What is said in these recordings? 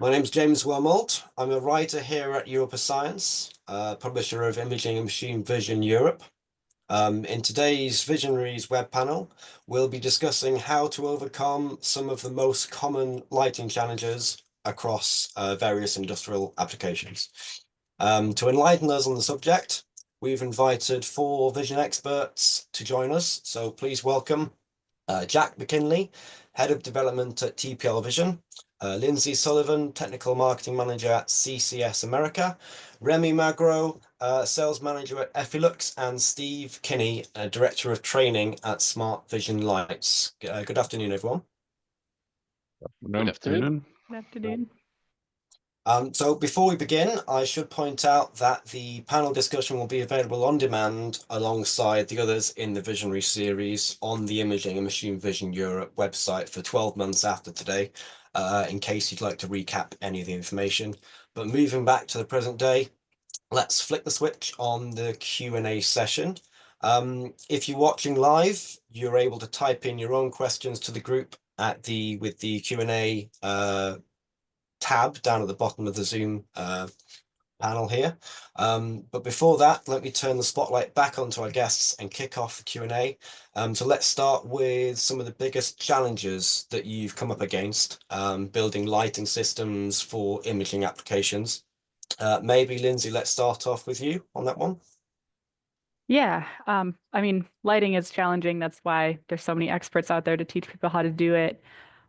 My name's James Wormold. I'm a writer here at Europa Science, publisher of Imaging and Machine Vision Europe. In today's Visionaries web panel, we'll be discussing how to overcome some of the most common lighting challenges across various industrial applications. To enlighten us on the subject, we've invited 4 vision experts to join us. So please welcome Jack McKinley, Head of Development at TPL Vision, Lindsay Sullivan, Technical Marketing Manager at CCS America, Remy Magro, Sales Manager at Effilux, and Steve Kinney, Director of Training at Smart Vision Lights. Good afternoon, everyone. Good afternoon. Good afternoon. So before we begin, I should point out that the panel discussion will be available on demand alongside the others in the Visionary series on the Imaging and Machine Vision Europe website for 12 months after today, in case you'd like to recap any of the information. But moving back to the present day, let's flick the switch on the Q&A session. If you're watching live, you're able to type in your own questions to the group with the Q&A tab down at the bottom of the Zoom panel here. But before that, let me turn the spotlight back onto our guests and kick off the Q&A. So let's start with some of the biggest challenges that you've come up against building lighting systems for imaging applications. Maybe Lindsay, let's start off with you on that one. Yeah, I mean, lighting is challenging. That's why there's so many experts out there to teach people how to do it.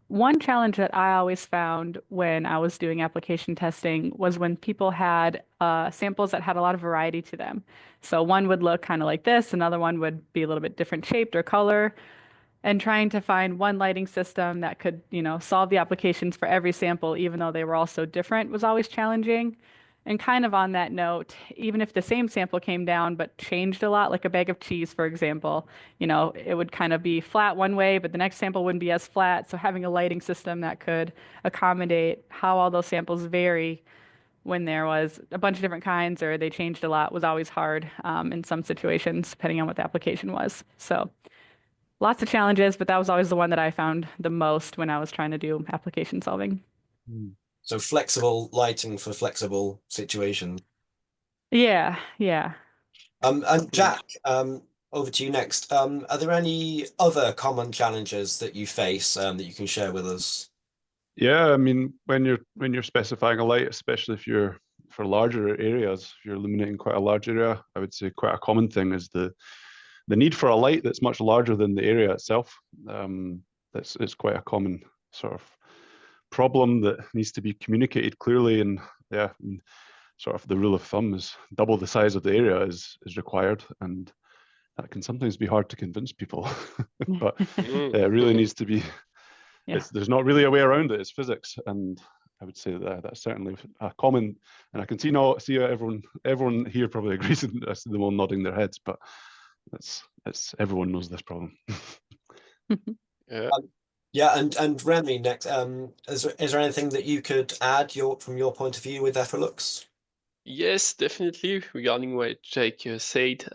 One challenge that I always found when I was doing application testing was when people had samples that had a lot of variety to them. So one would look kind of like this, another one would be a little bit different shaped or color, and trying to find one lighting system that could, solve the applications for every sample, even though they were all so different, was always challenging. And kind of on that note, even if the same sample came down but changed a lot, like a bag of cheese, for example, it would kind of be flat one way, but the next sample wouldn't be as flat. So having a lighting system that could accommodate how all those samples vary when there was a bunch of different kinds or they changed a lot was always hard in some situations, depending on what the application was. So lots of challenges, but that was always the one that I found the most when I was trying to do application solving. So flexible lighting for flexible situations. Yeah. And Jack, over to you next. Are there any other common challenges that you face that you can share with us? Yeah, I mean, when you're specifying a light, especially if you're for larger areas, if you're illuminating quite a large area, I would say quite a common thing is the need for a light that's much larger than the area itself. It's quite a common sort of problem that needs to be communicated clearly. And yeah, sort of the rule of thumb is double the size of the area is required, and that can sometimes be hard to convince people. But it really needs to be. Yeah. There's not really a way around it. It's physics, and I would say that that's certainly a common. And I can see everyone here probably agrees. I see them all nodding their heads, but it's everyone knows this problem. Yeah, and Remy next. Is there anything that you could add from your point of view with Effilux? Yes, definitely regarding what Jake said,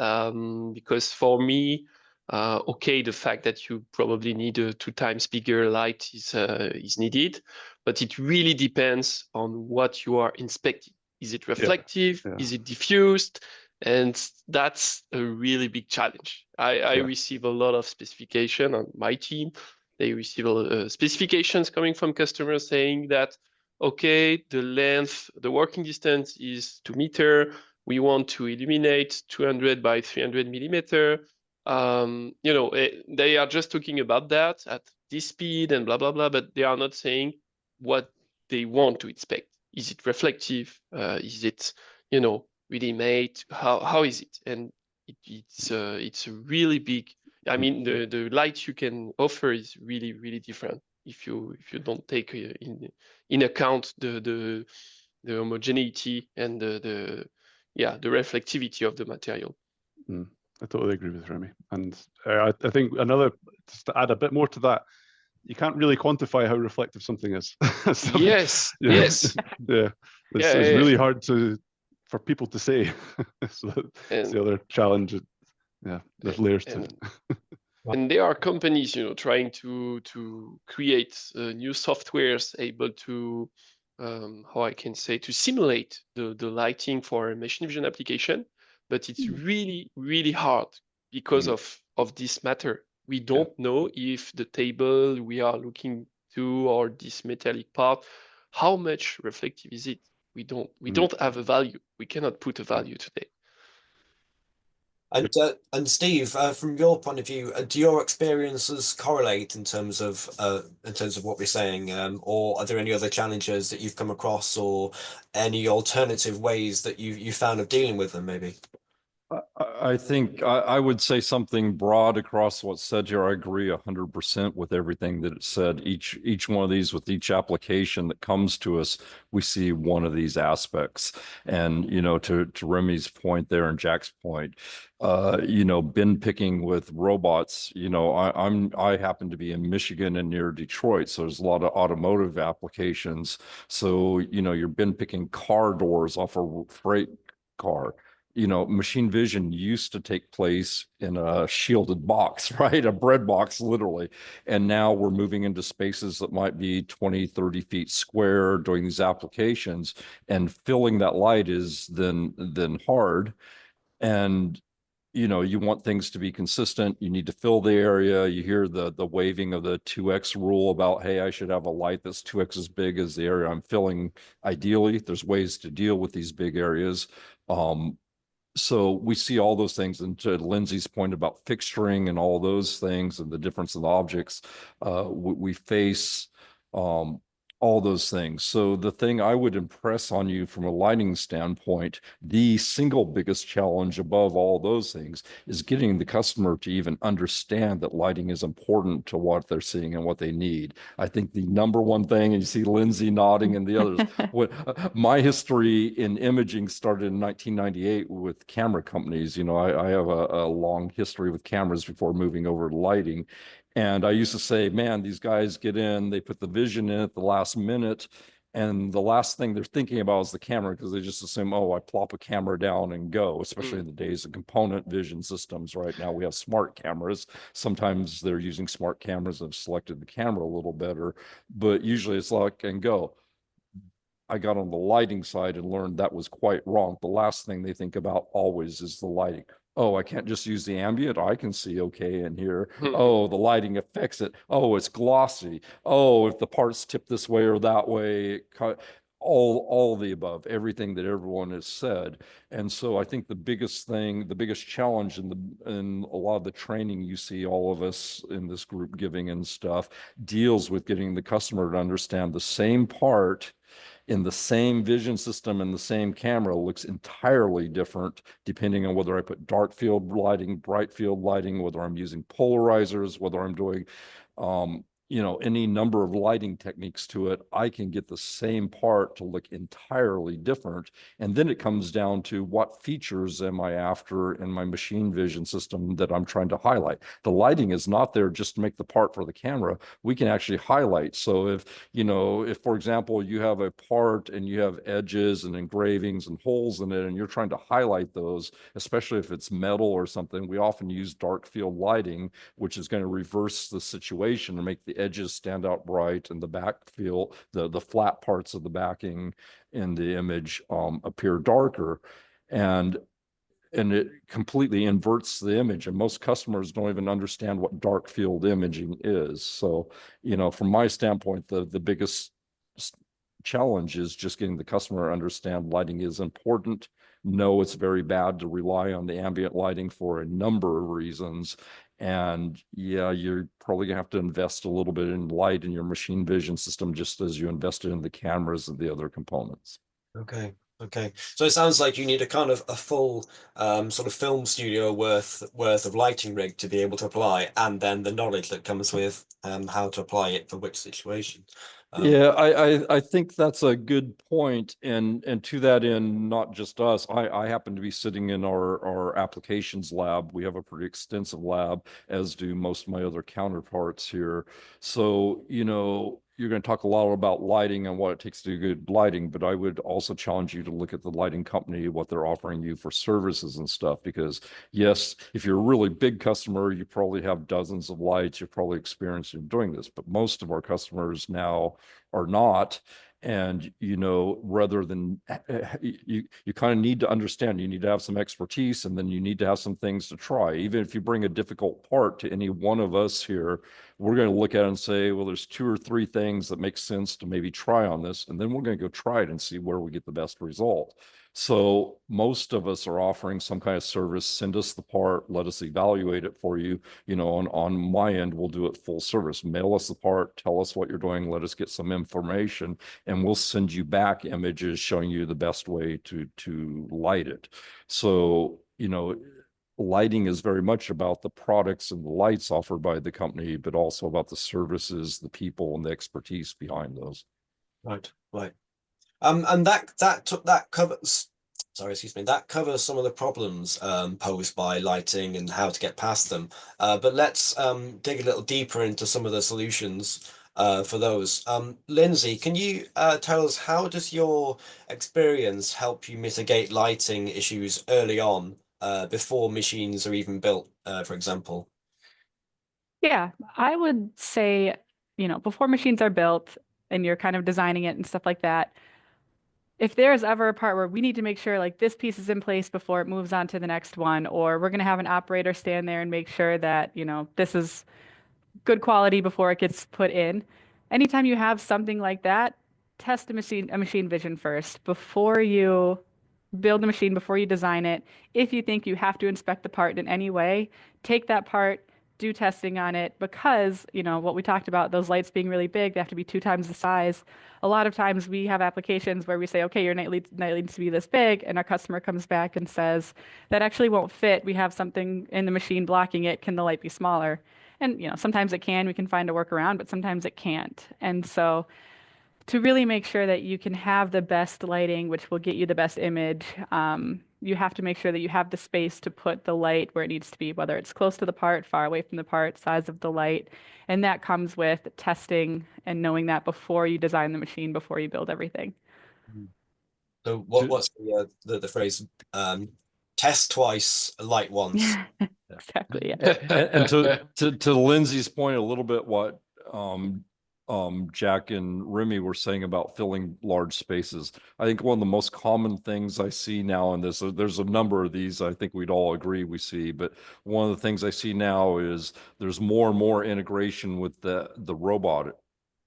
because for me, the fact that you probably need a 2 times bigger light is needed, but it really depends on what you are inspecting. Is it reflective? Yeah. Is it diffused? And that's a really big challenge. I receive a lot of specification on my team. They receive specifications coming from customers saying that, okay, the length, the working distance is 2 meters. We want to illuminate 200 by 300 millimeter. They are just talking about that at this speed and blah, blah, blah, but they are not saying what they want to inspect. Is it reflective? Is it, really made? How is it? And it's a really big, I mean, the light you can offer is really, really different if you don't take in account the homogeneity and the reflectivity of the material. I totally agree with Remy, and I think just to add a bit more to that, you can't really quantify how reflective something is. Yes. Yeah, it's really hard for people to say. So that's the other challenge. Yeah, there's layers to it. And there are companies, trying to create new softwares able to how I can say, to simulate the lighting for a machine vision application, but it's really, really hard because of this matter. We don't know if the table we are looking to or this metallic part, how much reflective is it? We don't have a value. We cannot put a value today. And Steve, from your point of view, do your experiences correlate in terms of what we're saying, or are there any other challenges that you've come across, or any alternative ways that you found of dealing with them, maybe? I think I would say something broad across what's said here. I agree 100% with everything that it said. Each one of these, with each application that comes to us, we see one of these aspects. And to Remy's point there and Jack's point, bin picking with robots. I happen to be in Michigan and near Detroit, so there's a lot of automotive applications. So you're bin picking car doors off a freight car. Machine vision used to take place in a shielded box, right? A bread box, literally. And now we're moving into spaces that might be 20, 30 feet square doing these applications, and filling that light is then hard. And you want things to be consistent. You need to fill the area. You hear the waving of the 2x rule about, hey, I should have a light that's 2x as big as the area I'm filling. Ideally, there's ways to deal with these big areas. So we see all those things, and to Lindsay's point about fixturing and all those things and the difference in the objects, we face all those things. So the thing I would impress on you from a lighting standpoint, the single biggest challenge above all those things is getting the customer to even understand that lighting is important to what they're seeing and what they need. I think the number one thing, and you see Lindsay nodding and the others, my history in imaging started in 1998 with camera companies. I have a long history with cameras before moving over to lighting. And I used to say, man, these guys get in, they put the vision in at the last minute, and the last thing they're thinking about is the camera, because they just assume, oh, I plop a camera down and go, especially in the days of component vision systems. Right now we have smart cameras. Sometimes they're using smart cameras and have selected the camera a little better, but usually it's lock and go. I got on the lighting side and learned that was quite wrong. The last thing they think about always is the lighting. Oh, I can't just use the ambient. I can see okay in here. Oh, the lighting affects it. Oh, it's glossy. Oh, if the parts tip this way or that way, all the above, everything that everyone has said. And so I think the biggest challenge in a lot of the training you see all of us in this group giving and stuff deals with getting the customer to understand the same part in the same vision system and the same camera looks entirely different depending on whether I put dark field lighting, bright field lighting, whether I'm using polarizers, whether I'm doing any number of lighting techniques to it. I can get the same part to look entirely different. And then it comes down to what features am I after in my machine vision system that I'm trying to highlight. The lighting is not there just to make the part for the camera. We can actually highlight. So if for example, you have a part and you have edges and engravings and holes in it, and you're trying to highlight those, especially if it's metal or something, we often use dark field lighting, which is going to reverse the situation and make the edges stand out bright and the back feel, the flat parts of the backing in the image appear darker. And it completely inverts the image, and most customers don't even understand what dark field imaging is. So from my standpoint, the biggest challenge is just getting the customer to understand lighting is important. No, it's very bad to rely on the ambient lighting for a number of reasons. And yeah, you're probably gonna have to invest a little bit in light in your machine vision system, just as you invested in the cameras and the other components. Okay. So it sounds like you need a kind of a full sort of film studio worth of lighting rig to be able to apply, and then the knowledge that comes with how to apply it for which situation. Yeah, I think that's a good point. And to that end, not just us, I happen to be sitting in our applications lab. We have a pretty extensive lab, as do most of my other counterparts here. So, you're going to talk a lot about lighting and what it takes to do good lighting, but I would also challenge you to look at the lighting company, what they're offering you for services and stuff, because yes, if you're a really big customer, you probably have dozens of lights, you're probably experienced in doing this, but most of our customers now are not. And, you know, rather than you kind of need to understand, you need to have some expertise, and then you need to have some things to try. Even if you bring a difficult part to any one of us here, we're going to look at it and say, well, there's 2 or 3 things that make sense to maybe try on this. And then we're going to go try it and see where we get the best result. So most of us are offering some kind of service. Send us the part, let us evaluate it for you. You know, on my end, we'll do it full service. Mail us the part, tell us what you're doing, let us get some information, and we'll send you back images showing you the best way to light it. So, you know, lighting is very much about the products and the lights offered by the company, but also about the services, the people, and the expertise behind those. Right, right. And that covers, sorry, excuse me, that covers some of the problems posed by lighting and how to get past them. But let's dig a little deeper into some of the solutions for those. Lindsay, can you tell us, how does your experience help you mitigate lighting issues early on, before machines are even built, for example? Yeah, I would say, you know, before machines are built and you're kind of designing it and stuff like that, if there's ever a part where we need to make sure like this piece is in place before it moves on to the next one, or we're going to have an operator stand there and make sure that, you know, this is good quality before it gets put in. Anytime you have something like that, test a machine vision first before you build the machine, before you design it. If you think you have to inspect the part in any way, take that part, do testing on it, because, you know, what we talked about, those lights being really big, they have to be 2 times the size. A lot of times we have applications where we say, okay, your night needs to be this big, and our customer comes back and says, that actually won't fit. We have something in the machine blocking it. Can the light be smaller? And, you know, sometimes it can, we can find a workaround, but sometimes it can't. And so to really make sure that you can have the best lighting, which will get you the best image, you have to make sure that you have the space to put the light where it needs to be, whether it's close to the part, far away from the part, size of the light. And that comes with testing and knowing that before you design the machine, before you build everything. So what's the phrase? Test twice, light once. Exactly. Yeah. And to Lindsay's point a little bit, what Jack and Remy were saying about filling large spaces. I think one of the most common things I see now, and there's a number of these I think we'd all agree we see, but one of the things I see now is there's more and more integration with the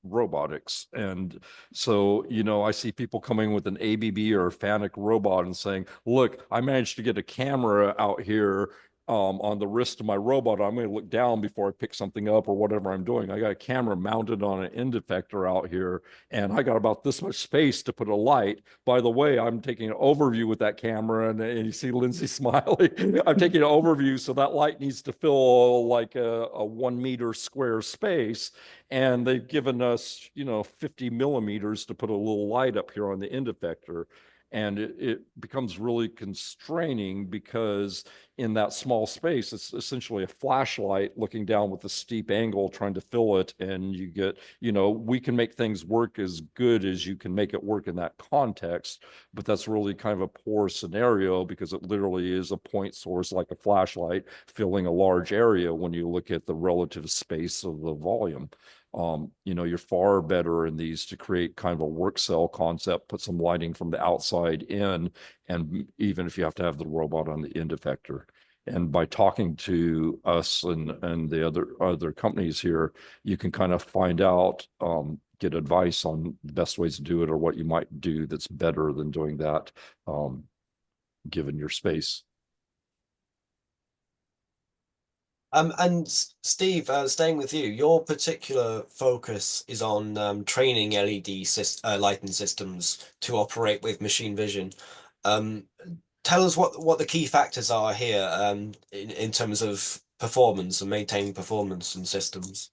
robotics. And so, you know, I see people coming with an ABB or a FANUC robot and saying, look, I managed to get a camera out here on the wrist of my robot. I'm going to look down before I pick something up or whatever I'm doing. I got a camera mounted on an end effector out here, and I got about this much space to put a light. By the way, I'm taking an overview with that camera, and you see Lindsay smiling. I'm taking an overview, so that light needs to fill like a 1 meter square space. And they've given us, you know, 50 millimeters to put a little light up here on the end effector. And it becomes really constraining because in that small space, it's essentially a flashlight looking down with a steep angle trying to fill it. And you get, you know, we can make things work as good as you can make it work in that context, but that's really kind of a poor scenario because it literally is a point source like a flashlight filling a large area when you look at the relative space of the volume. You know, you're far better in these to create kind of a work cell concept, put some lighting from the outside in, and even if you have to have the robot on the end effector. And by talking to us and the other companies here, you can kind of find out, get advice on the best ways to do it or what you might do that's better than doing that, given your space. And Steve, staying with you, your particular focus is on training LED lighting systems to operate with machine vision. Tell us what the key factors are here, in terms of performance and maintaining performance in systems.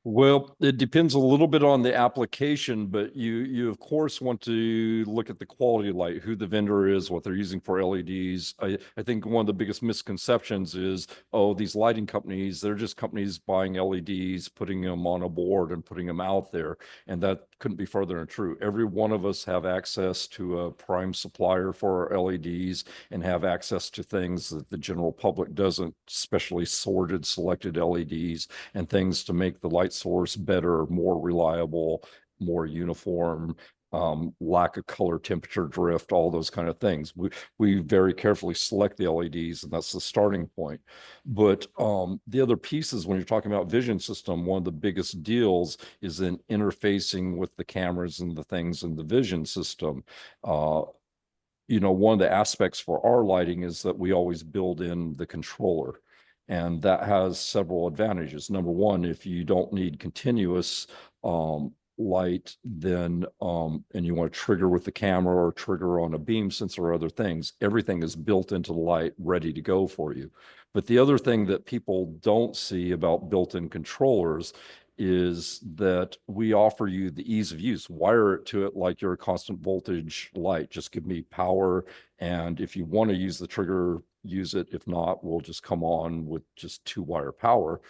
Well, it depends a little bit on the application, but you of course want to look at the quality of light, who the vendor is, what they're using for LEDs. I think one of the biggest misconceptions is, oh, these lighting companies, they're just companies buying LEDs, putting them on a board and putting them out there. And that couldn't be further than true. Every one of us have access to a prime supplier for our LEDs and have access to things that the general public doesn't, especially sorted, selected LEDs and things to make the light source better, more reliable, more uniform. lack of color temperature drift, all those kind of things. We very carefully select the LEDs, and that's the starting point. But the other pieces, when you're talking about vision system, one of the biggest deals is in interfacing with the cameras and the things in the vision system. You know, one of the aspects for our lighting is that we always build in the controller. And that has several advantages. Number one, if you don't need continuous light, then and you want to trigger with the camera or trigger on a beam sensor or other things, everything is built into the light, ready to go for you. But the other thing that people don't see about built-in controllers is that we offer you the ease of use. Wire it to it like you're a constant voltage light. Just give me power, and if you want to use the trigger, use it. If not, we'll just come on with just 2-wire power.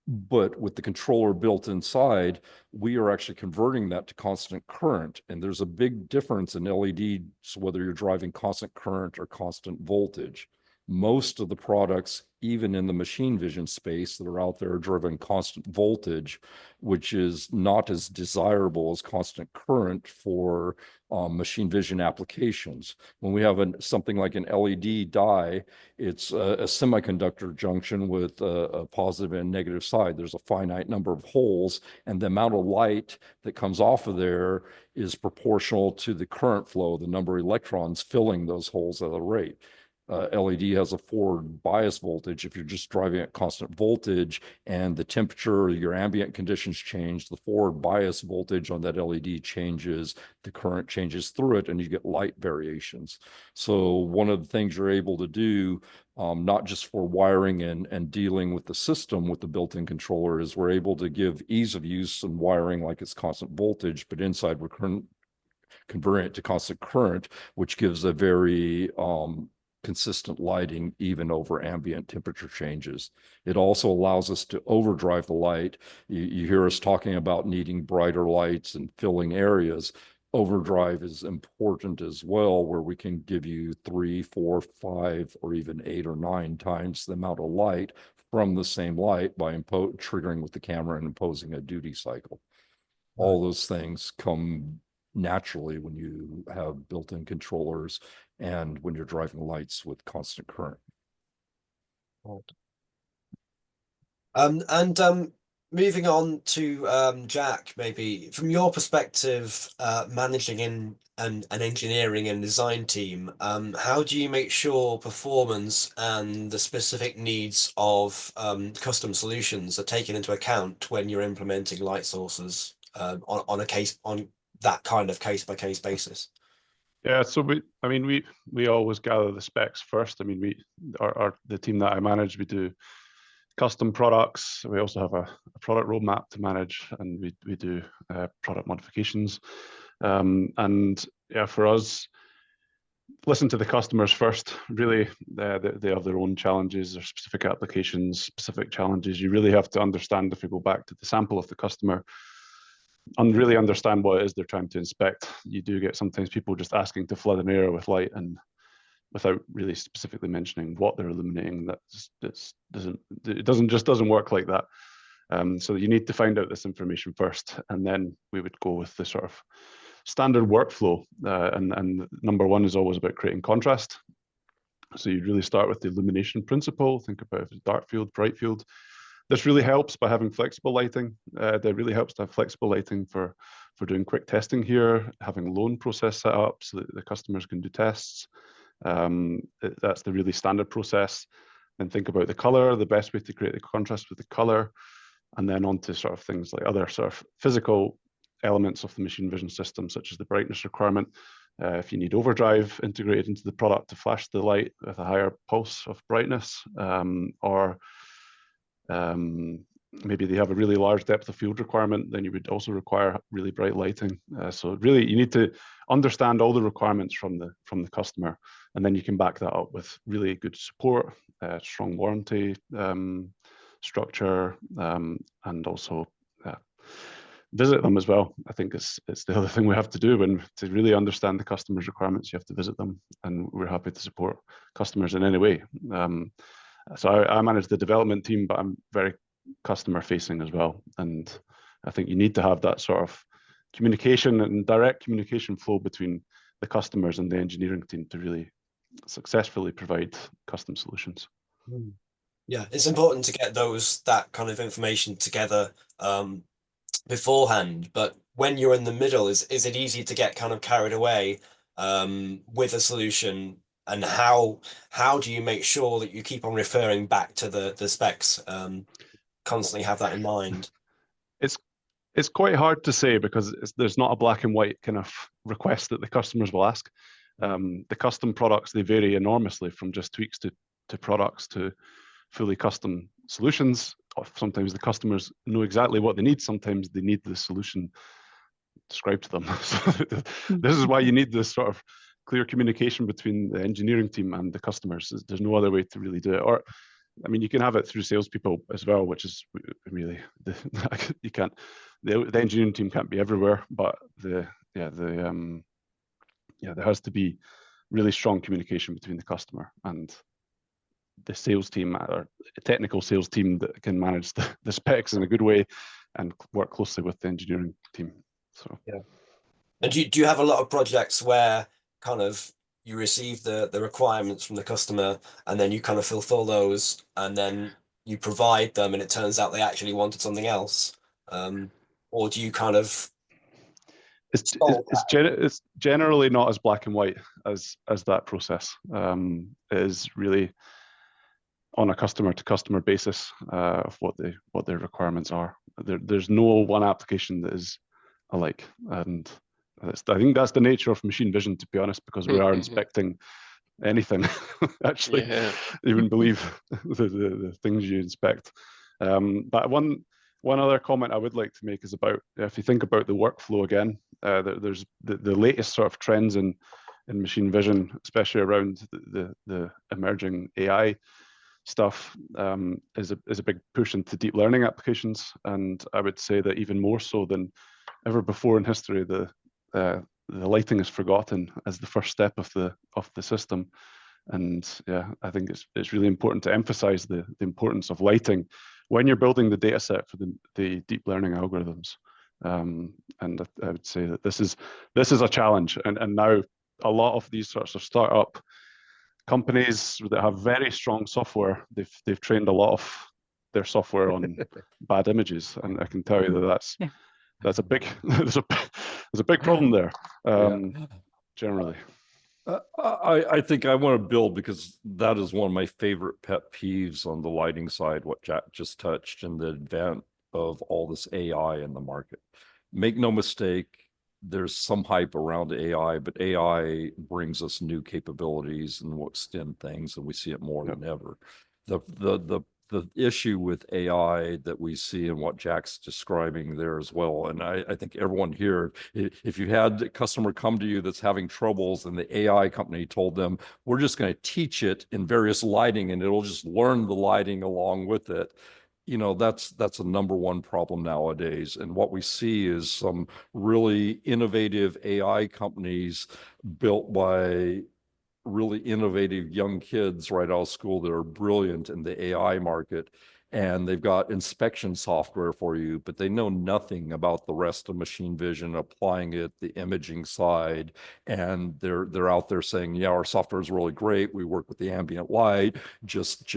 But with the controller built inside, we are actually converting that to constant current. And there's a big difference in LEDs, whether you're driving constant current or constant voltage. Most of the products, even in the machine vision space that are out there, are driven constant voltage, which is not as desirable as constant current for machine vision applications. When we have something like an LED die, it's a semiconductor junction with a positive and negative side. There's a finite number of holes, and the amount of light that comes off of there is proportional to the current flow, the number of electrons filling those holes at a rate. LED has a forward bias voltage. If you're just driving at constant voltage and the temperature or your ambient conditions change, the forward bias voltage on that LED changes, the current changes through it, and you get light variations. So one of the things you're able to do, not just for wiring and dealing with the system with the built-in controller, is we're able to give ease of use and wiring like it's constant voltage, but inside we're converting it to constant current, which gives a very consistent lighting even over ambient temperature changes. It also allows us to overdrive the light. You hear us talking about needing brighter lights and filling areas. Overdrive is important as well, where we can give you 3, 4, 5, or even 8 or 9 times the amount of light from the same light by triggering with the camera and imposing a duty cycle. All those things come naturally when you have built-in controllers and when you're driving lights with constant current. Moving on to Jack, maybe from your perspective, managing in an engineering and design team, how do you make sure performance and the specific needs of custom solutions are taken into account when you're implementing light sources on that kind of case-by-case basis? Yeah, so we always gather the specs first. I mean, the team that I manage, we do custom products. We also have a product roadmap to manage, and we do product modifications. And yeah, for us, listen to the customers first. Really, they have their own challenges, their specific applications, specific challenges. You really have to understand, if we go back to the sample of the customer, and really understand what it is they're trying to inspect. You do get sometimes people just asking to flood an area with light and without really specifically mentioning what they're illuminating. It doesn't work like that. So you need to find out this information first, and then we would go with the sort of standard workflow. And number one is always about creating contrast. So you really start with the illumination principle. Think about if it's dark field, bright field. This really helps by having flexible lighting. That really helps to have flexible lighting for doing quick testing here, having loan process set up so that the customers can do tests. That's the really standard process. Then think about the color, the best way to create the contrast with the color, and then on to sort of things like other sort of physical elements of the machine vision system, such as the brightness requirement. If you need overdrive integrated into the product to flash the light with a higher pulse of brightness, or maybe they have a really large depth of field requirement, then you would also require really bright lighting. So really, you need to understand all the requirements from the customer, and then you can back that up with really good support, strong warranty structure, and also visit them as well. I think it's the other thing we have to do. When to really understand the customer's requirements, you have to visit them, and we're happy to support customers in any way. So I manage the development team, but I'm very customer facing as well. And I think you need to have that sort of communication and direct communication flow between the customers and the engineering team to really successfully provide custom solutions. Yeah, it's important to get that kind of information together beforehand, but when you're in the middle, is it easy to get kind of carried away with a solution? And how do you make sure that you keep on referring back to the specs? Constantly have that in mind. It's quite hard to say because there's not a black and white kind of request that the customers will ask. The custom products, they vary enormously from just tweaks to products to fully custom solutions. Sometimes the customers know exactly what they need. Sometimes they need the solution described to them. So this is why you need this sort of clear communication between the engineering team and the customers. There's no other way to really do it. Or, I mean, you can have it through salespeople as well, which is really you can't. The engineering team can't be everywhere, but there has to be really strong communication between the customer and the sales team or technical sales team that can manage the specs in a good way and work closely with the engineering team. So yeah. And do you have a lot of projects where kind of you receive the requirements from the customer and then you kind of fulfill those and then you provide them and it turns out they actually wanted something else? Or do you kind of it's generally not as black and white as that process. It is really on a customer to customer basis of what their requirements are. There's no one application that is alike, and I think that's the nature of machine vision, to be honest, because we are inspecting anything. Actually, you wouldn't believe the things you inspect. But one other comment I would like to make is about, if you think about the workflow again, there's the latest sort of trends in machine vision, especially around the emerging AI stuff, is a big push into deep learning applications. And I would say that even more so than ever before in history, the lighting is forgotten as the first step of the system. And yeah, I think it's really important to emphasize the importance of lighting when you're building the data set for the deep learning algorithms. And I would say that this is a challenge. And now a lot of these sorts of startup companies that have very strong software, they've trained a lot of their software on bad images, and I can tell you that that's a big there's a big problem there. Generally. I think I want to build, because that is one of my favorite pet peeves on the lighting side, what Jack just touched, and the advent of all this AI in the market. Make no mistake, there's some hype around AI, but AI brings us new capabilities and will extend things, and we see it more than ever. The issue with AI that we see and what Jack's describing there as well, and I think everyone here, if you had a customer come to you that's having troubles and the AI company told them, we're just going to teach it in various lighting and it'll just learn the lighting along with it, that's a number one problem nowadays. And what we see is some really innovative AI companies built by really innovative young kids right out of school that are brilliant in the AI market, and they've got inspection software for you, but they know nothing about the rest of machine vision, applying it, the imaging side, and they're out there saying, yeah, our software is really great, we work with the ambient light, just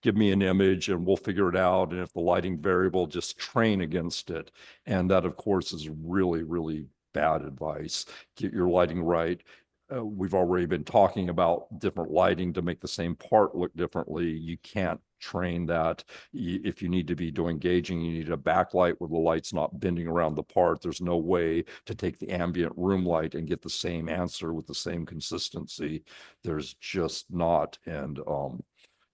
give me an image and we'll figure it out, and if the lighting variable, just train against it. And that, of course, is really, really bad advice. Get your lighting right. We've already been talking about different lighting to make the same part look differently. You can't train that. If you need to be doing gauging, you need a backlight where the light's not bending around the part. There's no way to take the ambient room light and get the same answer with the same consistency. There's just not. And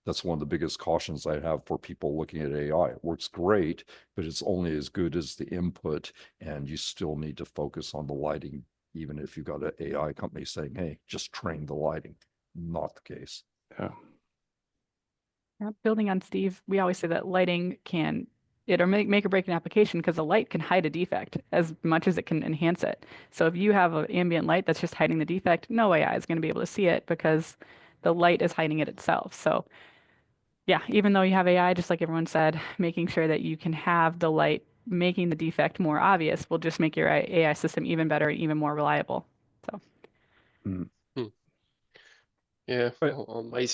that's one of the biggest cautions I have for people looking at AI. It works great, but it's only as good as the input, and you still need to focus on the lighting, even if you've got an AI company saying, hey, just train the lighting. Not the case. Yeah. Building on Steve, we always say that lighting can make or break an application, because a light can hide a defect as much as it can enhance it. So if you have an ambient light that's just hiding the defect, no AI is going to be able to see it because the light is hiding it itself. So yeah, even though you have AI, just like everyone said, making sure that you can have the light making the defect more obvious will just make your AI system even better and even more reliable. So, Yeah, Right. on my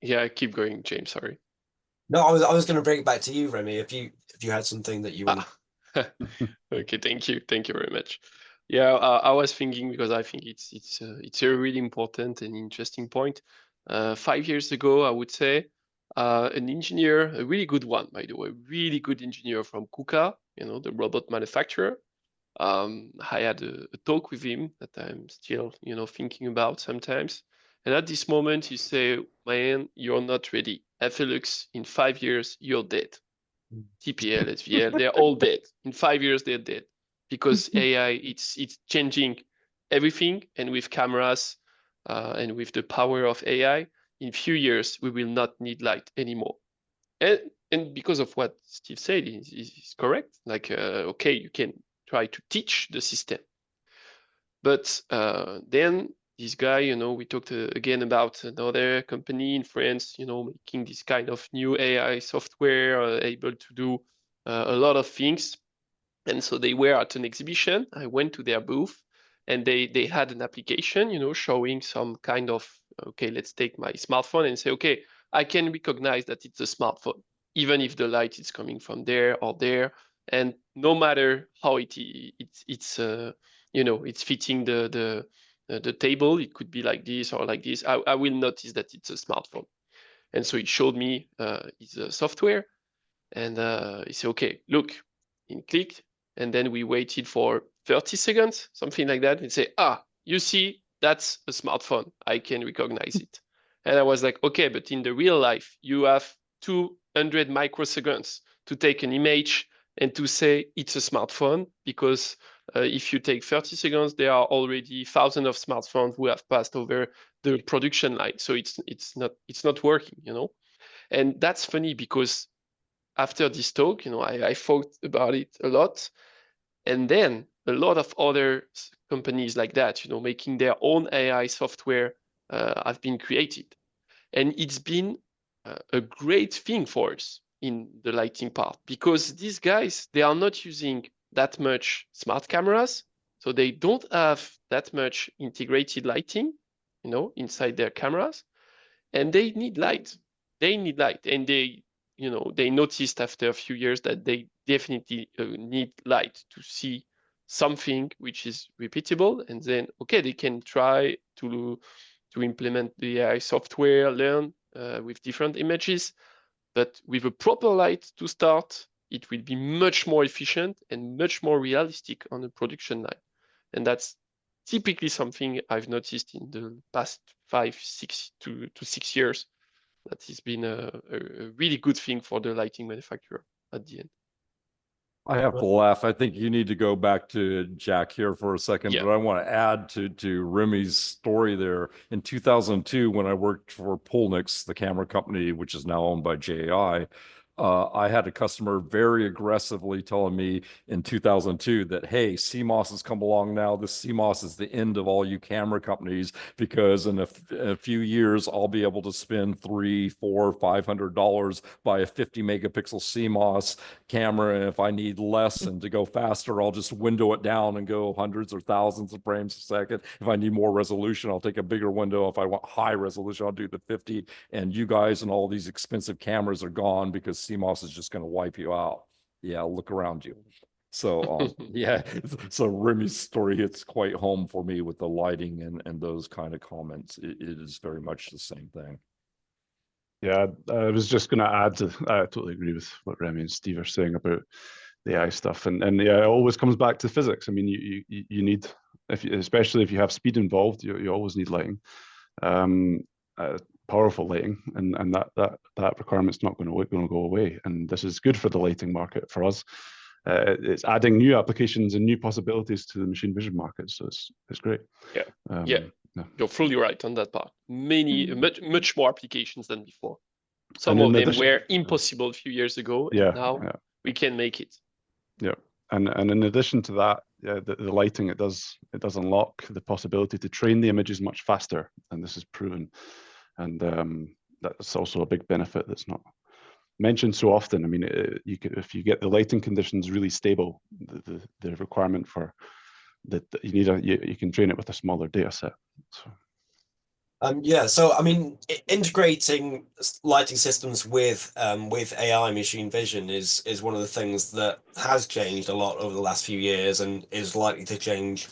yeah, keep going, James. Sorry. No, I was going to bring it back to you, Remy. If you had something that you want. Okay, thank you very much. Yeah, I was thinking because I think it's a really important and interesting point. 5 years ago, I would say, an engineer, a really good one, by the way, really good engineer from KUKA, the robot manufacturer. I had a talk with him that I'm still, thinking about sometimes. And at this moment, he say, "Man, you're not ready. FLX, in 5 years, you're dead. TPL, SVL, they're all dead. In 5 years, they're dead because AI, it's changing everything. And with cameras and with the power of AI, in few years, we will not need light anymore." And because of what Steve said is correct. Like, okay, you can try to teach the system. But then this guy, we talked again about another company in France, making this kind of new AI software, able to do a lot of things. And so they were at an exhibition. I went to their booth and they had an application, showing some kind of, okay, let's take my smartphone and say, okay, I can recognize that it's a smartphone, even if the light is coming from there or there. And no matter how it's fitting the table, it could be like this or like this. I will notice that it's a smartphone. And so it showed me his software, and he said, okay, look, and clicked, and then we waited for 30 seconds, something like that, and say, you see, that's a smartphone. I can recognize it. And I was like, okay, but in the real life, you have 200 microseconds to take an image and to say it's a smartphone, because if you take 30 seconds, there are already thousands of smartphones who have passed over the production line. So it's not working. And that's funny because after this talk, I thought about it a lot. And then a lot of other companies like that, making their own AI software have been created. And it's been a great thing for us in the lighting part, because these guys, they are not using that much smart cameras. So they don't have that much integrated lighting, inside their cameras. And they need light. And they noticed after a few years that they definitely need light to see something which is repeatable. And then, okay, they can try to implement the AI software, learn with different images. But with a proper light to start, it will be much more efficient and much more realistic on the production line. And that's typically something I've noticed in the past 6 to 6 years. That has been a really good thing for the lighting manufacturer at the end. I have to laugh. I think you need to go back to Jack here for a second, Yeah. but I want to add to Remy's story there. In 2002, when I worked for Polnix, the camera company, which is now owned by JI, I had a customer very aggressively telling me in 2002 that, hey, CMOS has come along now. This CMOS is the end of all you camera companies, because in a few years, I'll be able to spend $300, $400, $500 buy a 50 megapixel CMOS camera. And if I need less and to go faster, I'll just window it down and go hundreds or thousands of frames a second. If I need more resolution, I'll take a bigger window. If I want high resolution, I'll do the 50. And you guys and all these expensive cameras are gone because CMOS is just going to wipe you out. Yeah, look around you. So yeah, so Remy's story hits quite home for me with the lighting and those kind of comments. It is very much the same thing. Yeah, I was just going to add to, I totally agree with what Remy and Steve are saying about the AI stuff, and yeah, it always comes back to physics. I mean, you need, especially if you have speed involved, you always need lighting, powerful lighting, and that requirement's not going to go away. And this is good for the lighting market for us. It's adding new applications and new possibilities to the machine vision market, so it's great. Yeah. Yeah. You're fully right on that part. Much more applications than before. Some of them were impossible a few years ago, and now we can make it. Yeah, and in addition to that, the lighting, it does unlock the possibility to train the images much faster, and this is proven. And that's also a big benefit that's not mentioned so often. I mean, you could, if you get the lighting conditions really stable, the requirement for that you need you can train it with a smaller data set. So. Yeah, so I mean, integrating lighting systems with AI machine vision is one of the things that has changed a lot over the last few years and is likely to change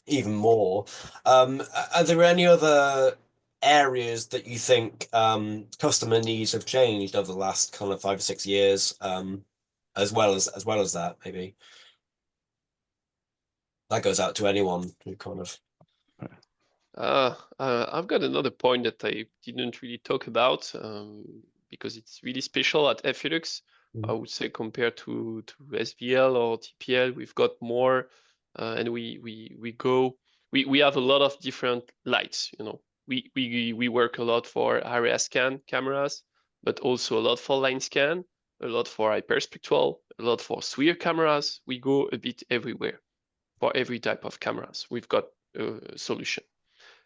even more. Are there any other areas that you think customer needs have changed over the last kind of 5 or 6 years, as well as that maybe? That goes out to anyone who kind of. I've got another point that I didn't really talk about because it's really special at FLux. I would say compared to SVL or TPL, we've got more, and we have a lot of different lights. You know, we work a lot for area scan cameras, but also a lot for line scan, a lot for hyperspectral, a lot for SWIR cameras. We go a bit everywhere for every type of cameras. We've got a solution.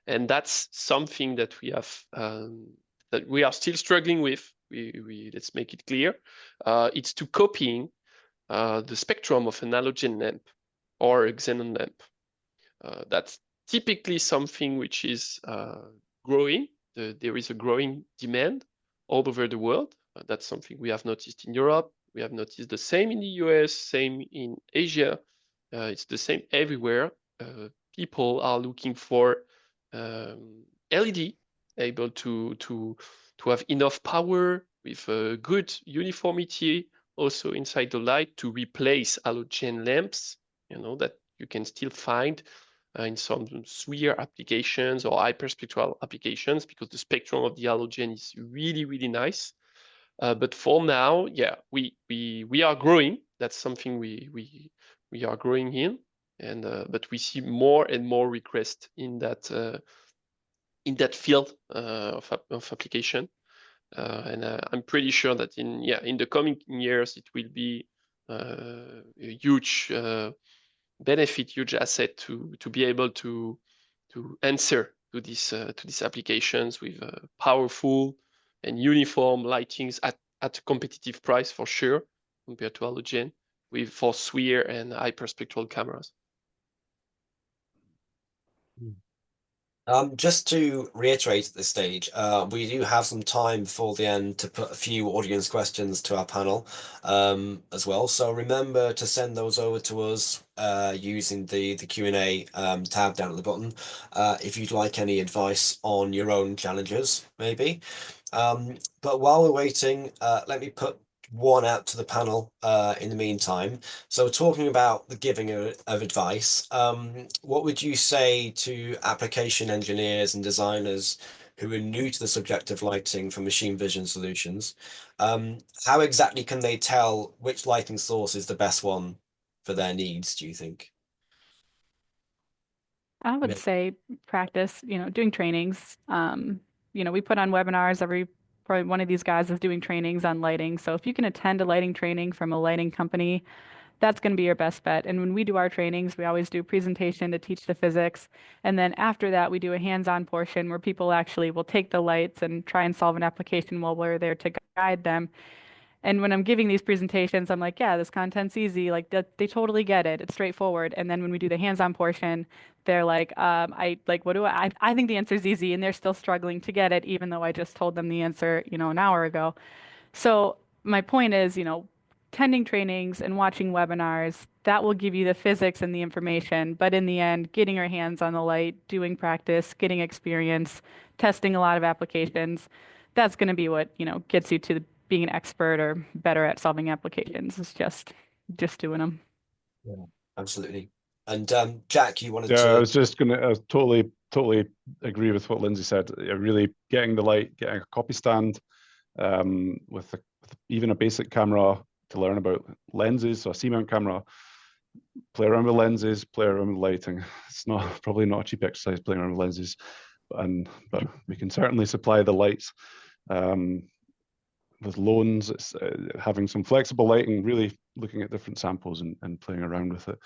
And that's something that we have that we are still struggling with. Let's make it clear. It's to copying the spectrum of an halogen lamp or a xenon lamp. That's typically something which is growing. There is a growing demand all over the world. That's something we have noticed in Europe. We have noticed the same in the US, same in Asia. It's the same everywhere. People are looking for LED, able to have enough power with good uniformity also inside the light to replace halogen lamps, you know, that you can still find in some SWIR applications or hyperspectral applications because the spectrum of the halogen is really, really nice. But for now, yeah, we are growing. That's something we are growing in, and but we see more and more requests in that field of application, and I'm pretty sure that in the coming years it will be a huge benefit, huge asset to be able to answer to these applications with powerful and uniform lightings at a competitive price for sure compared to halogen for SWIR and hyperspectral cameras. Just to reiterate at this stage, we do have some time before the end to put a few audience questions to our panel as well. So remember to send those over to us using the Q&A tab down at the bottom if you'd like any advice on your own challenges, maybe. But while we're waiting, let me put one out to the panel in the meantime. So talking about the giving of advice, what would you say to application engineers and designers who are new to the subject of lighting for machine vision solutions? How exactly can they tell which lighting source is the best one for their needs, do you think? I would say practice, doing trainings. We put on webinars probably one of these guys is doing trainings on lighting. So if you can attend a lighting training from a lighting company, that's going to be your best bet. And when we do our trainings, we always do a presentation to teach the physics. And then after that, we do a hands-on portion where people actually will take the lights and try and solve an application while we're there to guide them. And when I'm giving these presentations, I'm like, yeah, this content's easy. Like they totally get it. It's straightforward. And then when we do the hands-on portion, they're like, what do I think the answer is easy, and they're still struggling to get it, even though I just told them the answer, an hour ago. So my point is, attending trainings and watching webinars, that will give you the physics and the information. But in the end, getting your hands on the light, doing practice, getting experience, testing a lot of applications, that's going to be what, gets you to being an expert or better at solving applications. It's just doing them. Yeah, absolutely. And Jack, you wanted Yeah, to. I was just going to totally agree with what Lindsay said. Really getting the light, getting a copy stand with even a basic camera to learn about lenses. So a C-mount camera, play around with lenses, play around with lighting. It's probably not a cheap exercise playing around with lenses, but we can certainly supply the lights. With loans, it's having some flexible lighting, really looking at different samples and playing around with it.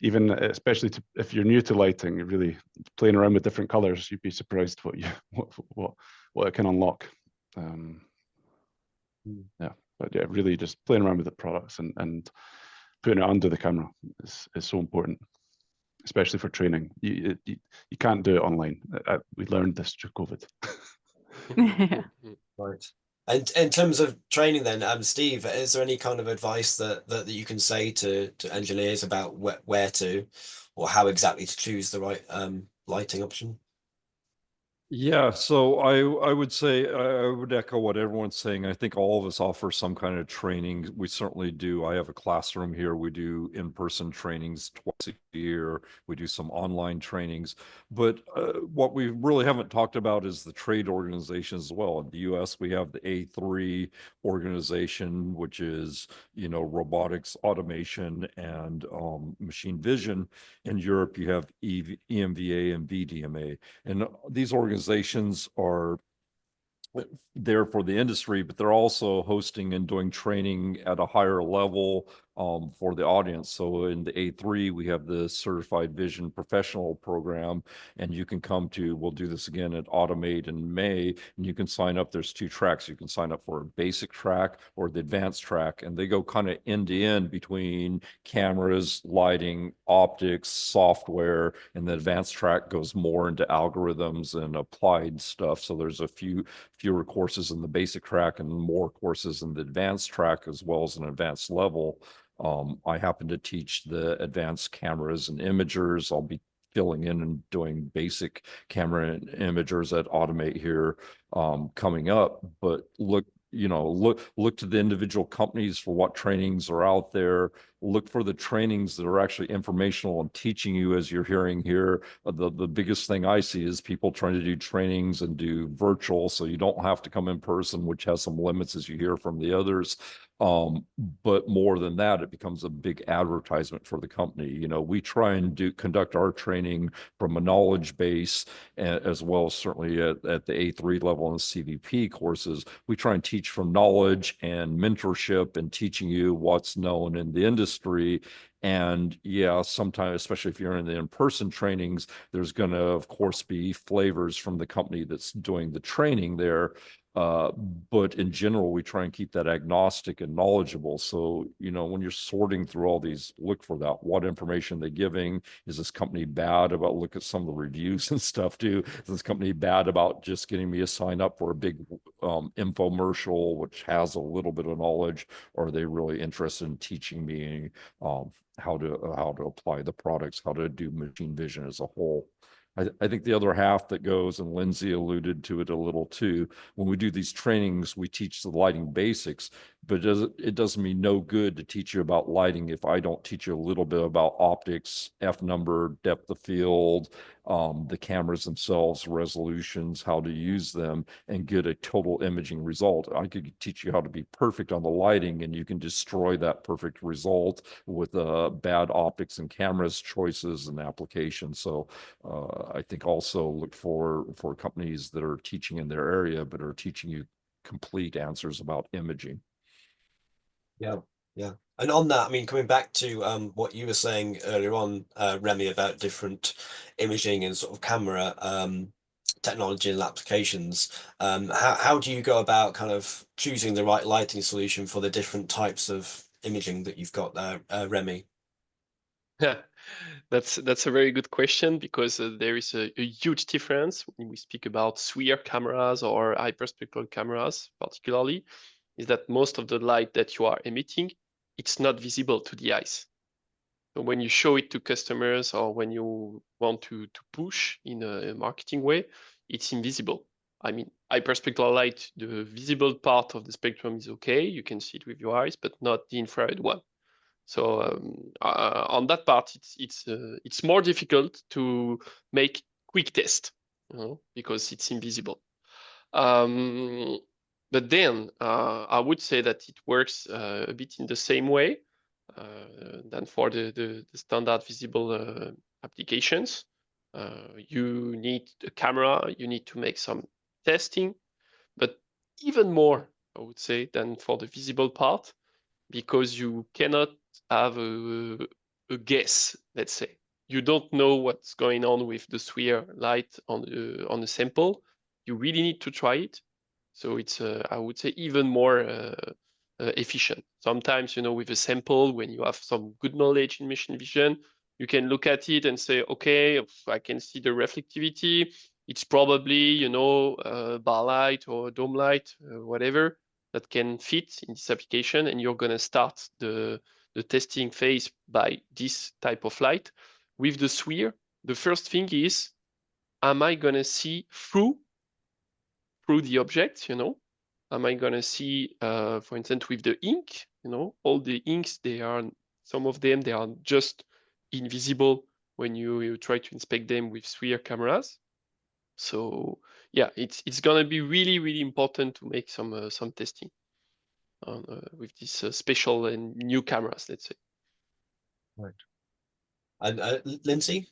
Even especially if you're new to lighting, you're really playing around with different colors, you'd be surprised what it can unlock. Yeah. But yeah, really just playing around with the products and putting it under the camera is so important, especially for training. You can't do it online. We learned this through COVID. Yeah. Right. And in terms of training then, Steve, is there any kind of advice that you can say to engineers about where to or how exactly to choose the right lighting option? Yeah, so I would say I would echo what everyone's saying. I think all of us offer some kind of training. We certainly do. I have a classroom here. We do in-person trainings twice a year. We do some online trainings. But what we really haven't talked about is the trade organizations as well. In the US, we have the A3 organization, which is, robotics, automation, and machine vision. In Europe, you have EMVA and VDMA. And these organizations are there for the industry, but they're also hosting and doing training at a higher level for the audience. So in the A3, we have the Certified Vision Professional Program, and you can come to, we'll do this again at Automate in May, and you can sign up. There's 2 tracks. You can sign up for a basic track or the advanced track, and they go kind of end to end between cameras, lighting, optics, software, and the advanced track goes more into algorithms and applied stuff. So there's fewer courses in the basic track and more courses in the advanced track, as well as an advanced level. I happen to teach the advanced cameras and imagers. I'll be filling in and doing basic camera and imagers at Automate here coming up. But look to the individual companies for what trainings are out there. Look for the trainings that are actually informational and teaching you, as you're hearing here. The biggest thing I see is people trying to do trainings and do virtual, so you don't have to come in person, which has some limits, as you hear from the others. But more than that, it becomes a big advertisement for the company. We try and conduct our training from a knowledge base, as well as certainly at the A3 level and CVP courses. We try and teach from knowledge and mentorship and teaching you what's known in the industry. And yeah, sometimes, especially if you're in the in-person trainings, there's going to, of course, be flavors from the company that's doing the training there. But in general, we try and keep that agnostic and knowledgeable. So, when you're sorting through all these, look for that. What information they're giving? Is this company bad about, look at some of the reviews and stuff too. Is this company bad about just getting me a sign up for a big infomercial, which has a little bit of knowledge? Or are they really interested in teaching me how to apply the products, how to do machine vision as a whole? I think the other half that goes, and Lindsay alluded to it a little too, when we do these trainings, we teach the lighting basics, but it doesn't mean no good to teach you about lighting if I don't teach you a little bit about optics, F number, depth of field, the cameras themselves, resolutions, how to use them, and get a total imaging result. I could teach you how to be perfect on the lighting, and you can destroy that perfect result with bad optics and cameras choices and applications. So I think also look for companies that are teaching in their area, but are teaching you complete answers about imaging. Yeah. And on that, coming back to what you were saying earlier on, Remy, about different imaging and sort of camera technology and applications, how do you go about kind of choosing the right lighting solution for the different types of imaging that you've got there, Remy? Yeah, that's a very good question, because there is a huge difference when we speak about SWIR cameras or hyperspectral cameras, particularly, is that most of the light that you are emitting, it's not visible to the eyes. So when you show it to customers or when you want to push in a marketing way, it's invisible. Hyperspectral light, the visible part of the spectrum is okay, you can see it with your eyes, but not the infrared one. So on that part, it's more difficult to make quick test, because it's invisible. But then I would say that it works a bit in the same way than for the standard visible applications. You need a camera, you need to make some testing, but even more, I would say, than for the visible part, because you cannot have a guess, let's say. You don't know what's going on with the SWIR light on the sample. You really need to try it. So it's, I would say, even more efficient. Sometimes, with a sample, when you have some good knowledge in machine vision, you can look at it and say, okay, I can see the reflectivity. It's probably, bar light or dome light, whatever, that can fit in this application. And you're going to start the testing phase by this type of light. With the sphere, the first thing is, am I going to see through the object, Am I going to see, for instance, with the ink, all the inks, some of them, they are just invisible when you try to inspect them with sphere cameras. So yeah, it's going to be really, really important to make some testing with these special and new cameras, let's say. Right. And Lindsay?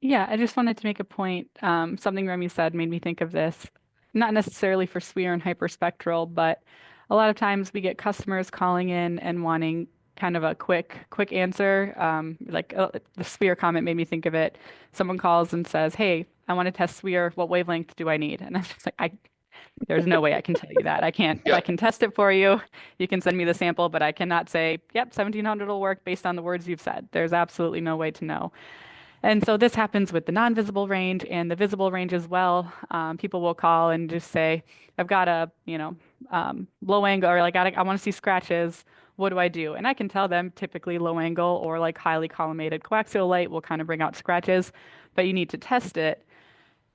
Yeah, I just wanted to make a point. Something Remy said made me think of this, not necessarily for sphere and hyperspectral, but a lot of times we get customers calling in and wanting kind of a quick answer. The sphere comment made me think of it. Someone calls and says, "Hey, I want to test sphere. What wavelength do I need?" And I'm just like, there's no way I can tell you that. I can't. Yeah. I can test it for you. You can send me the sample, but I cannot say, "Yep, 1700 will work based on the words you've said." There's absolutely no way to know. And so this happens with the non-visible range and the visible range as well. People will call and just say, I've got a, low angle, or like I want to see scratches. What do I do? And I can tell them typically low angle or like highly collimated coaxial light will kind of bring out scratches, but you need to test it.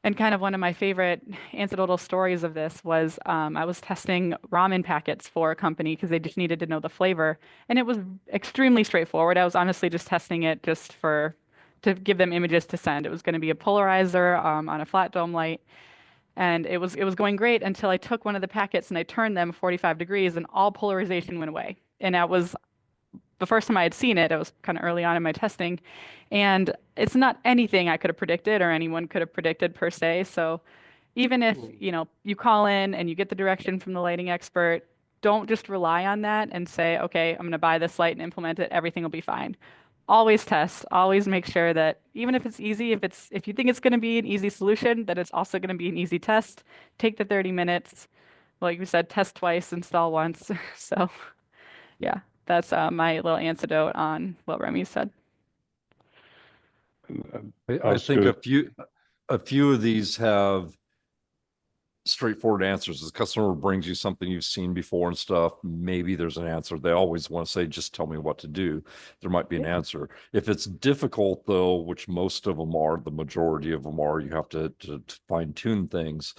And kind of one of my favorite anecdotal stories of this was I was testing ramen packets for a company because they just needed to know the flavor. And it was extremely straightforward. I was honestly just testing it just to give them images to send. It was going to be a polarizer on a flat dome light. And it was going great until I took one of the packets and I turned them 45 degrees and all polarization went away. And that was the first time I had seen it. It was kind of early on in my testing. And it's not anything I could have predicted or anyone could have predicted per se. So even if, you call in and you get the direction from the lighting expert, don't just rely on that and say, okay, I'm going to buy this light and implement it. Everything will be fine. Always test, always make sure that even if it's easy, if you think it's going to be an easy solution, that it's also going to be an easy test. Take the 30 minutes. Like you said, test twice, install once. So yeah, that's my little antidote on what Remy said. I think a few of these have straightforward answers. As the customer brings you something you've seen before and stuff, maybe there's an answer. They always want to say, just tell me what to do. There might be an answer. If it's difficult though, which most of them are, the majority of them are, you have to fine tune things.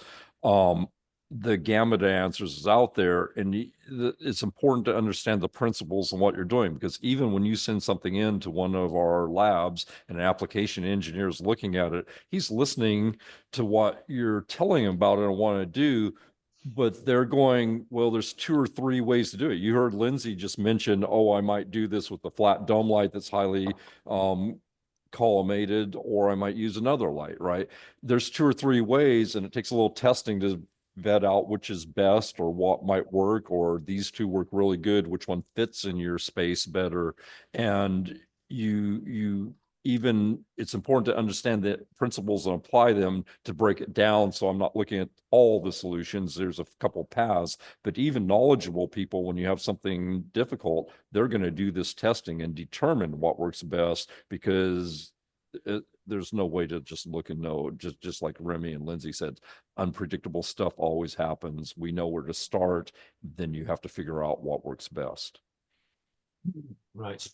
The gamut of answers is out there, and it's important to understand the principles and what you're doing, because even when you send something in to one of our labs and an application engineer is looking at it, he's listening to what you're telling him about it and want to do, but they're going, well, there's 2 or 3 ways to do it. You heard Lindsay just mention, oh, I might do this with the flat dome light that's highly collimated, or I might use another light, right? There's 2 or 3 ways, and it takes a little testing to vet out which is best or what might work, or these 2 work really good, which one fits in your space better. And it's important to understand the principles and apply them to break it down. So I'm not looking at all the solutions. There's a couple paths, but even knowledgeable people, when you have something difficult, they're going to do this testing and determine what works best, because there's no way to just look and know. Just like Remy and Lindsay said, unpredictable stuff always happens. We know where to start. Then you have to figure out what works best. Right.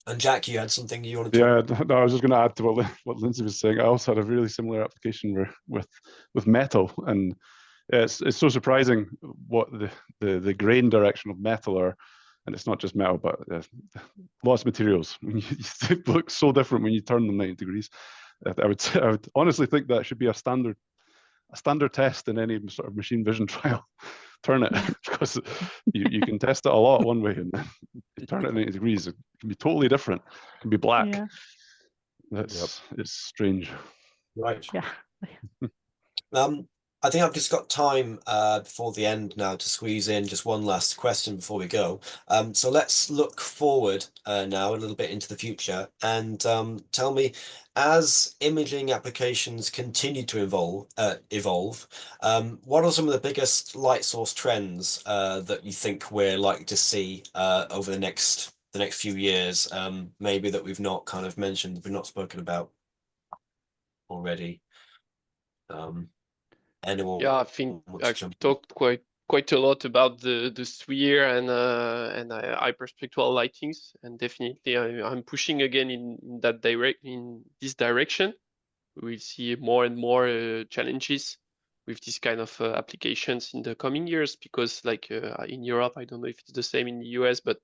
And Jack, you had something you wanted to... Yeah, no, I was just going to add to what Lindsay was saying. I also had a really similar application with metal, and it's so surprising what the grain direction of metal are. And it's not just metal, but lots of materials. It looks so different when you turn them 90 degrees. I would honestly think that should be a standard test in any sort of machine vision trial. Turn it, because you can test it a lot one way, and then you turn it 90 degrees, it can be totally different. It can be black. Yeah. It's strange. Right. Yeah. I think I've just got time before the end now to squeeze in just one last question before we go. So let's look forward now a little bit into the future and tell me, as imaging applications continue to evolve, what are some of the biggest light source trends that you think we're likely to see over the next few years, maybe that we've not kind of mentioned, we've not spoken about already? Anyone Yeah, I think want to I've jump in? talked quite a lot about the sphere and hyperspectral lightings, and definitely I'm pushing again in this direction. We will see more and more challenges with this kind of applications in the coming years, because like in Europe, I don't know if it's the same in the US, but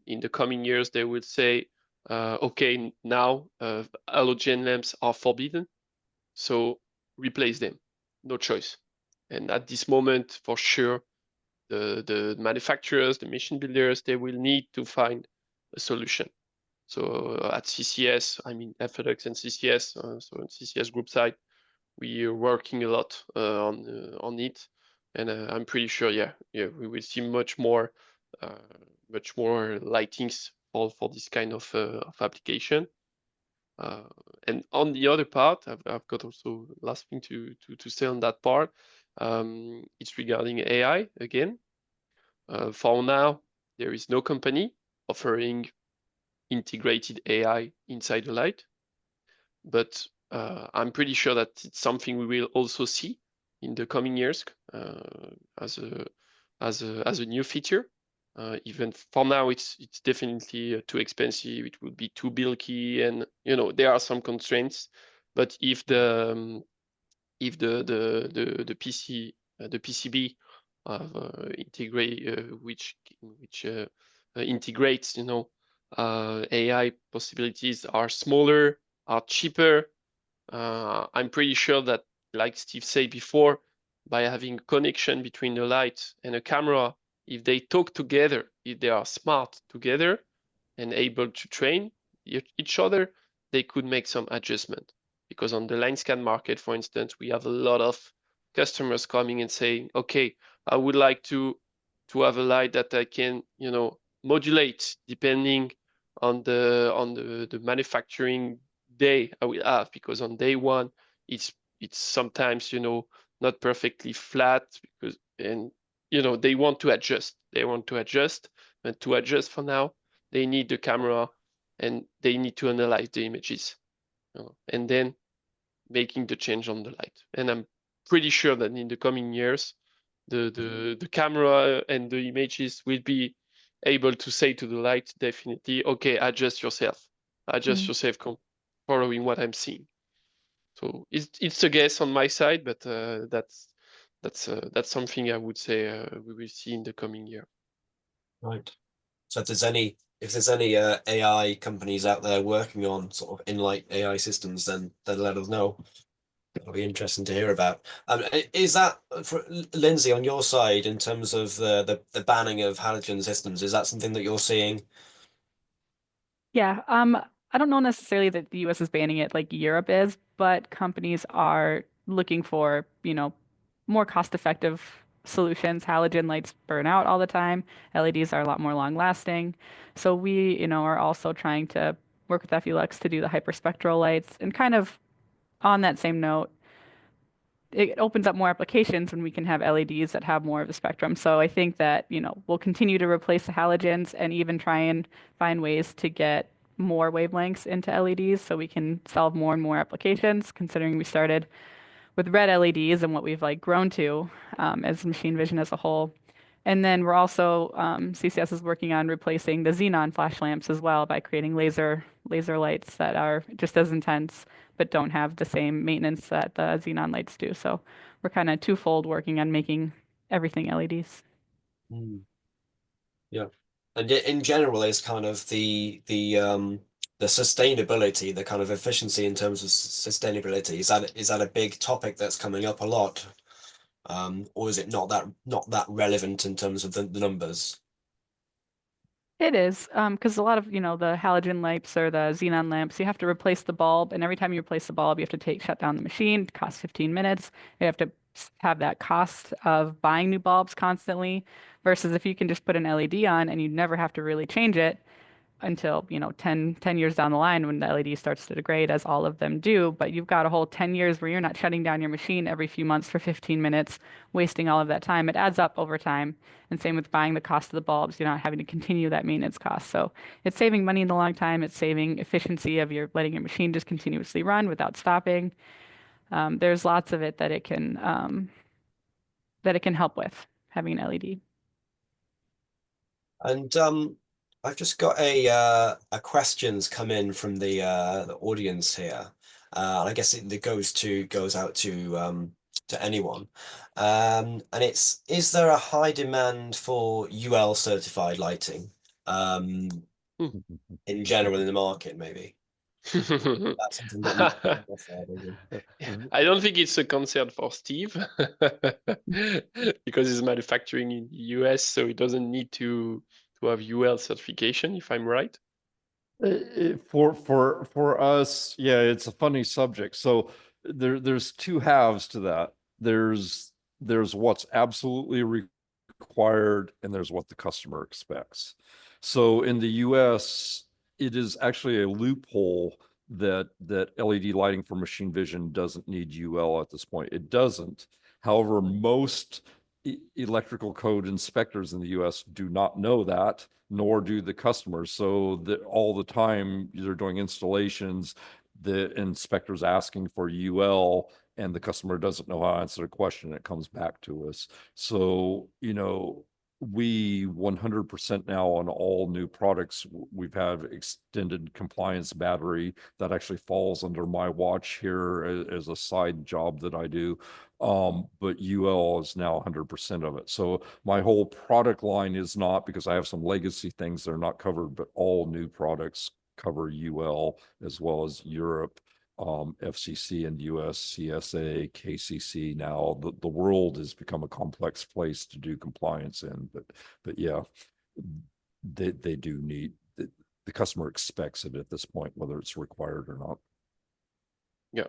in the coming years they will say, okay, now halogen lamps are forbidden, so replace them, no choice. And at this moment, for sure, the manufacturers, the machine builders, they will need to find a solution. So at CCS, I mean FLX and CCS, so on CCS group side, we are working a lot on it, and I'm pretty sure, yeah, we will see much more lightings for this kind of application. And on the other part, I've got also last thing to say on that part. It's regarding AI again. For now, there is no company offering integrated AI inside the light, but I'm pretty sure that it's something we will also see in the coming years as a new feature. Even for now, it's definitely too expensive. It would be too bulky, and there are some constraints. But if the the PCB integrate which integrates AI possibilities are smaller, are cheaper, I'm pretty sure that, like Steve said before, by having connection between the light and a camera, if they talk together, if they are smart together and able to train each other, they could make some adjustment. Because on the line scan market, for instance, we have a lot of customers coming and saying, okay, I would like to have a light that I can, modulate depending on the manufacturing day I will have, because on day one it's sometimes not perfectly flat, because they want to adjust. And to adjust for now, they need the camera and they need to analyze the images, and then making the change on the light. And I'm pretty sure that in the coming years, the camera and the images will be able to say to the light, definitely, okay, adjust yourself, following what I'm seeing. So it's a guess on my side, but that's something I would say we will see in the coming year. Right. So if there's any AI companies out there working on sort of in-light AI systems, then let us know. It'll be interesting to hear about. Is that for Lindsay on your side in terms of the banning of halogen systems? Is that something that you're seeing? Yeah, I don't know necessarily that the US is banning it like Europe is, but companies are looking for, more cost-effective solutions. Halogen lights burn out all the time. LEDs are a lot more long-lasting. So we, are also trying to work with FULux to do the hyperspectral lights. And kind of on that same note, it opens up more applications when we can have LEDs that have more of the spectrum. So I think that, we'll continue to replace the halogens and even try and find ways to get more wavelengths into LEDs so we can solve more and more applications, considering we started with red LEDs and what we've like grown to as machine vision as a whole. And then we're also CCS is working on replacing the xenon flash lamps as well by creating laser lights that are just as intense but don't have the same maintenance that the xenon lights do. So we're kind of twofold working on making everything LEDs. Mm. Yeah. And in general, is kind of the sustainability, the kind of efficiency in terms of sustainability, is that a big topic that's coming up a lot? Or is it not that relevant in terms of the numbers? It is, because a lot of, the halogen lamps or the xenon lamps, you have to replace the bulb, and every time you replace the bulb, you have to shut down the machine. It costs 15 minutes. You have to have that cost of buying new bulbs constantly, versus if you can just put an LED on and you never have to really change it until, 10 years down the line when the LED starts to degrade, as all of them do. But you've got a whole 10 years where you're not shutting down your machine every few months for 15 minutes, wasting all of that time. It adds up over time. And same with buying the cost of the bulbs. You're not having to continue that maintenance cost. So it's saving money in the long time. It's saving efficiency of your letting your machine just continuously run without stopping. There's lots of it that it can help with having an LED. And I've just got a questions come in from the audience here. And I guess it goes out to anyone. And it's, is there a high demand for UL certified lighting in general in the market, maybe? That's something that I don't think it's a concern for Steve because he's manufacturing in the US, so he doesn't need to have UL certification, if I'm right. For us, yeah, it's a funny subject. So there's two halves to that. There's what's absolutely required, and there's what the customer expects. So in the US, it is actually a loophole that LED lighting for machine vision doesn't need UL at this point. It doesn't. However, most electrical code inspectors in the US do not know that, nor do the customers. So that all the time they're doing installations, the inspector's asking for UL, and the customer doesn't know how to answer the question. It comes back to us. So, we 100% now on all new products, we've had extended compliance battery that actually falls under my watch here as a side job that I do. But UL is now 100% of it. So my whole product line is not, because I have some legacy things that are not covered, but all new products cover UL, as well as Europe, FCC and US, CSA, KCC. Now the world has become a complex place to do compliance in, but yeah, they do need, the customer expects it at this point, whether it's required or not. Yeah,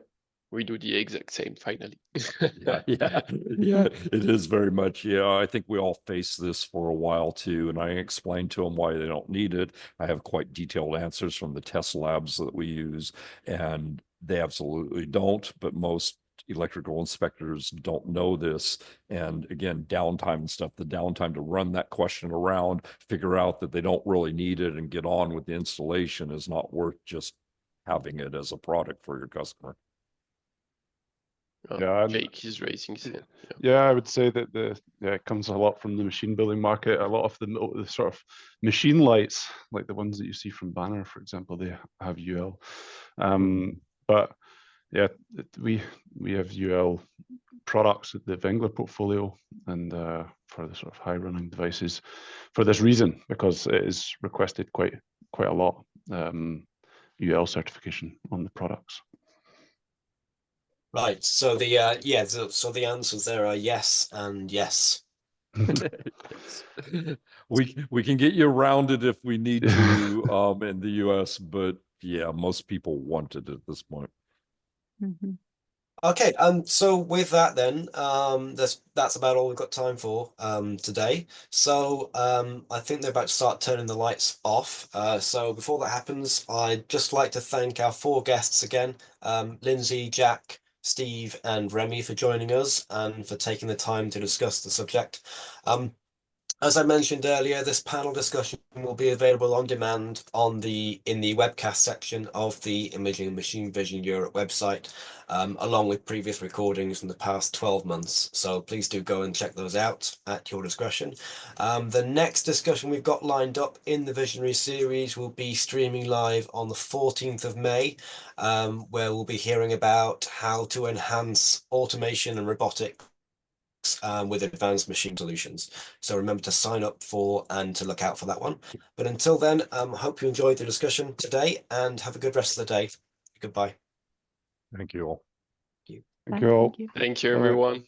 we do the exact same finally. Yeah, it is very much. Yeah, I think we all face this for a while too, and I explained to them why they don't need it. I have quite detailed answers from the test labs that we use, and they absolutely don't, but most electrical inspectors don't know this. And again, downtime and stuff, the downtime to run that question around, figure out that they don't really need it and get on with the installation is not worth just having it as a product for your customer. Yeah, Jake is raising his hand. Yeah, I would say that it comes a lot from the machine building market. A lot of the sort of machine lights, like the ones that you see from Banner, for example, they have UL. But yeah, we have UL products at the Vengler portfolio, and for the sort of high running devices, for this reason, because it is requested quite a lot, UL certification on the products. Right. So the so the answers there are yes and yes. We can get you around it if we need to in the US, but yeah, most people want it at this point. Okay, so with that then, that's about all we've got time for today. So I think they're about to start turning the lights off. So before that happens, I'd just like to thank our 4 guests again, Lindsay, Jack, Steve, and Remy, for joining us and for taking the time to discuss the subject. As I mentioned earlier, this panel discussion will be available on demand in the webcast section of the Imaging and Machine Vision Europe website, along with previous recordings from the past 12 months. So please do go and check those out at your discretion. The next discussion we've got lined up in the Visionary series will be streaming live on the 14th of May, where we'll be hearing about how to enhance automation and robotics with advanced machine solutions. So remember to sign up for and to look out for that one. But until then, hope you enjoyed the discussion today and have a good rest of the day. Goodbye. Thank you all. Thank you all. Thank you, everyone.